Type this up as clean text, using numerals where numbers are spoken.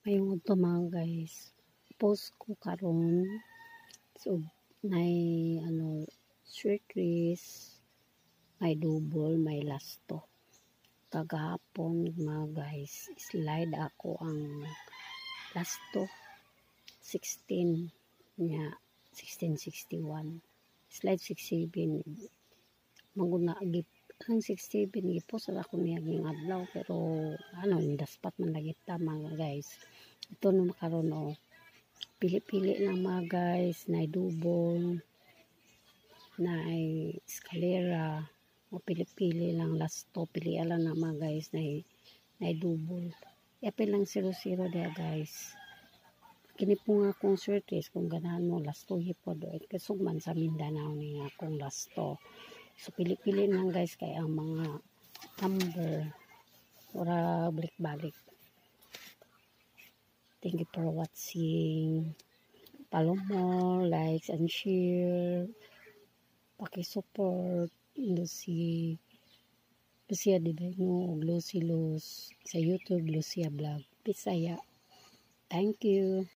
Ayong ito mga guys, post ko karon so may short wrist, may double, may lasto. Kagahapon mga guys, slide ako ang lasto 16 nya 1661, slide 67 maguna gip ang 67 gipos ako niyaging adlaw pero indaspat man lagi ta mga guys. Ito na makaroon pili-pili lang mga guys, na double, na escalera, o pili-pili lang lasto, pili lang na mga guys, na double. Yapil lang 0-0 dia guys. Kini po nga akong surtis kung ganahan mo lasto hipod o kasugman sa Mindanao ni akong lasto. So pili-pili lang guys kay ang mga number ora balik-balik. Thank you for watching. Follow more, likes and share. Paki-support Lucia Divino, Lucy Luz sa YouTube, Lucia Vlog, Bisaya. Thank you.